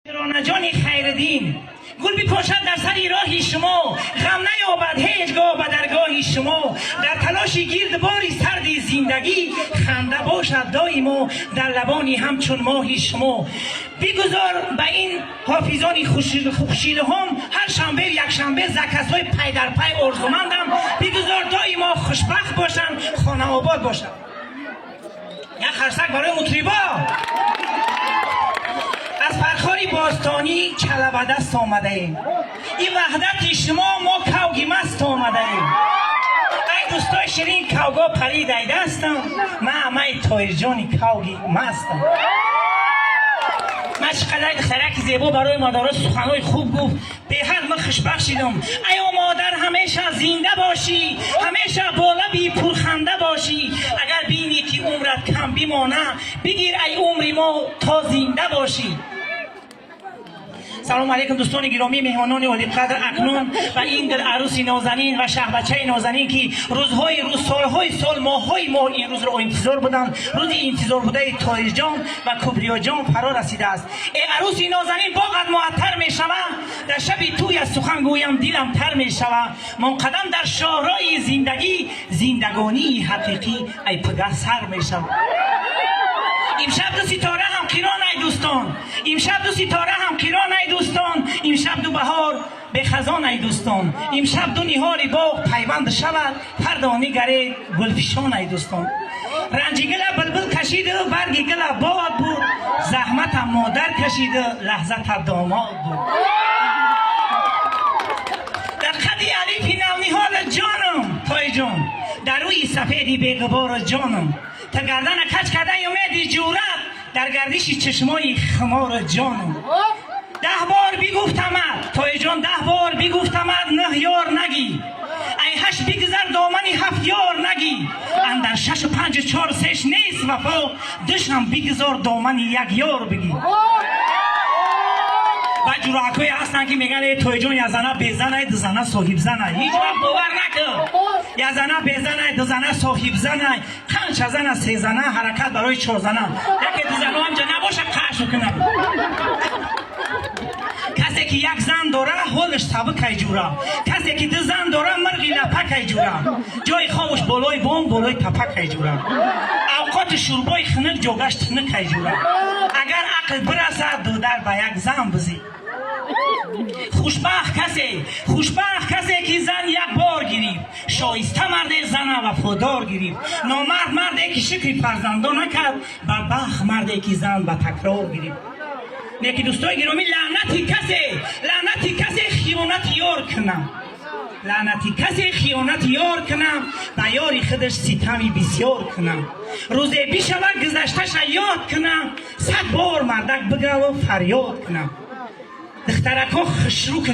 جان خیردین گل بپاشد در سر راهی شما، غم نیابد هیچگاه به درگاه شما. در تلاش گردباری سردی زندگی، خنده باشد دائما در لبانی همچون ماهی شما. بگذار به این حافظان خورشیده هم هر شنبه یک شنبه زکسای پی در پی آرزومندم. بگذار دائما خوشبخت باشن، خانه آباد باشن. یک خرسک برای مطربا. از فرخاری باستانی چله به دست آمده ایم، این وحدت شما ما کوگی مست آمده ایم. ای دوستای شیرین کوگا پرید ای دستم، من همه تایر جانی کوگی مستم. من چقدر خرک زیبا برای مادرها سخنهای خوب گفت، به حد من خوشبخت شدم. ای مادر همیشه زنده باشی، همیشه با لبی پرخنده باشی. اگر بینی که عمرت کم بمانه، بگیر ای عمری ما تا زنده باشی. سلام علیکم دوستان گرامی، مهمانان عالی قدر، اکنون و این دل عروسی نازنین و شهبچه نازنین که روز سالهای سال ماههای ماه این روز را انتظار بودن، روز انتظار بوده تایر جان و کبریا جان فرا رسیده است. ای عروسی نازنین باغت معطر می شود، در شب توی از سخن گویم دلم تر می شود. منقدم در شاهراه زندگی، زندگانی حقیقی ای پدر سر می شود. امشب دو ستاره هم کران ای دوستان، امشب دو ستاره هم کران ای دوستان، امشب دو بهار به خزان ای دوستان، امشب دو نهال باغ پیوند شود، هر دانه گره گلفشان ای دوستان. رنج گل بلبل کشیده برگ گل باد بود، زحمت هم مادر کشیده لحظت داماد بود. در خدی علیفی نونیحال جانم تای جان، در روی سفیدی بیغبار جانم. تا گردن کج کرده امید جورت، در گردش چشمای خمار جانم. 10 بار بگفتمت تای جان، 10 بار بگفتمت نه یار نگی. ای 8 بگذر دامنی 7 یار نگی. اندر 6 و 5 و 4 و 3 نیست وفا، دشم بگذار دامنی یک یار بگی. و جوراکوی هستن که میگن توی جان یا زنه بزنه دو زنه صاحب زنه. هیچ وقت باور نکن. یا زنه بزنه دو زنه صاحب زنه، 5 زنه 3 زنه حرکت برای 4 زنه. یکی دو زنه همجا نباشه قش کنه. کسی که یک زن داره حالش سبک ای جوره، کسی که 2 زن داره مرغی لپک ای جوره، جای خوابش بالای بام بالای تپک ای جوره، اوقات شوربای خنک جاگش تنک ای جوره. اگر عقل برسه دو در به یک زن بزی. خوشبخت کسی که زن یک بار گیرید، شایسته مرد زن وفادار گیرید. نامرد مردی که شکر فرزندان نکرد، بدبخت مردی که زن به تکرار گیرید. نیکی دوستای گرامی، لعنتی کسی خیانت یار کنم، لعنتی کسی خیانت یار کنم، به یاری خودش ستمی بسیار کنم. روزی بشود گذشتش یاد کنم، 100 بار مردک بگه و فریاد کنم. دخترکا خشرو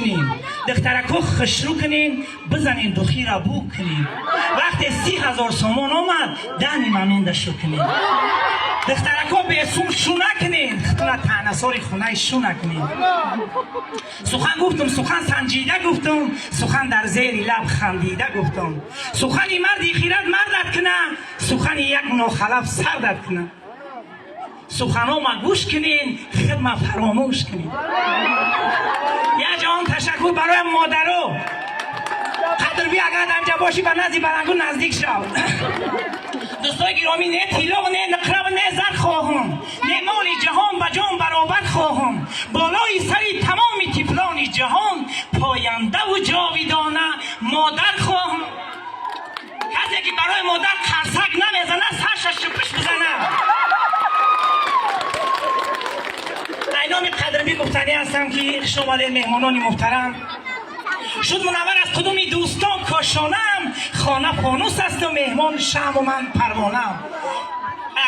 کنین، بزنین دخی را بو کنین. وقتی 30,000 سامان آمد، دهن منون دشو کنین. دخترکا به اسم شو نکنین، خطونه تعنساری خونه شو نکنین. سخن گفتم، سخن سنجیده گفتم، سخن در زیر لب خندیده گفتم. سخنی مردی خیرت مردت کنه، سخنی یک ناخلف سردت کنه. سخنها ما گوش کنین، خدمه فراموش کنین. یا جان تشکر برای مادرو. قدر اگر دمجه باشی به نزدی برنگو نزدیک شو. دوستای گرامی، نه طلا و نه نقره و نه زر خواهم، نه مال جهان به جان برابر خواهم. بالای سری تمام طفلان جهان، پاینده و جاویدانه مادر خواهم. کسی که برای مادر خرسک نمیزنه سرش شپش بزنه. اینام قدرمی گفتنی هستم که شما مهمانان محترم، شد منور از کدومی دوستان کاشانم، خانه فانوس است و مهمان شم و من پروانم.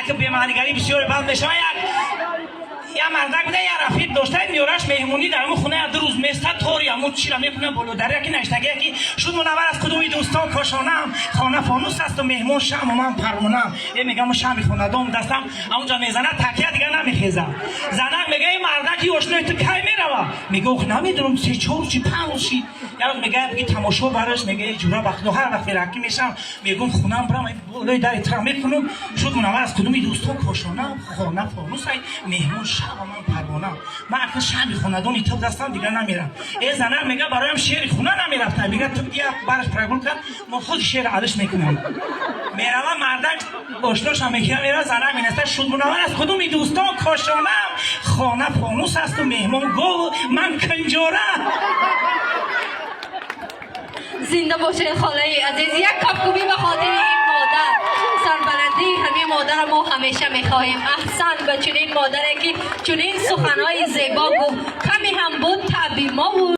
اگه به معنیگری بسیار بند بشه، یا مردک بوده یا رفیق داشته میارش مهمونی در اون خونه 2 روز مسته تاری همون چی را میکنه بلو دره که نشتگه که شد منور از کدومی دوستان کاشانم، خانه فانوس است و مهمان شم و من پروانم. یه میگم شم خونه دام دستم اونجا میزنه تکیه دیگه نمیخیزه. زنک میگه این مردکی آشنای تو کی میروه؟ میگه اوخ نمیدونم 3 4 5 شی یاد میگه تماشا براش میگه جورا وقت هر وقت راکی میشم میگم خونم برام بالای در تر میکنم شد منور از کدومی دوستان کاشانم خانه فانوسای مهمون شب من پروانه من اصلا شب خونه‌دونی تو دستم دیگه نمیرم ای زنر میگه برایم شعر خونه نمیرفت میگه تو بیا براش پرگول کن من خود شعر علش میکنم میرم مردک آشناش هم میگه میرم زنر مینسته شد منور از کدومی دوستان کاشانم خانه فانوس است و مهمون گل من کنجوره زنده باشه خاله عزیز یک کپکوبی به خاطر این مادر سربلندی همین مادر ما همیشه میخواهیم احسن به چنین مادری که چنین سخنهای زیبا گفت کمی هم بود تعبیر ما بود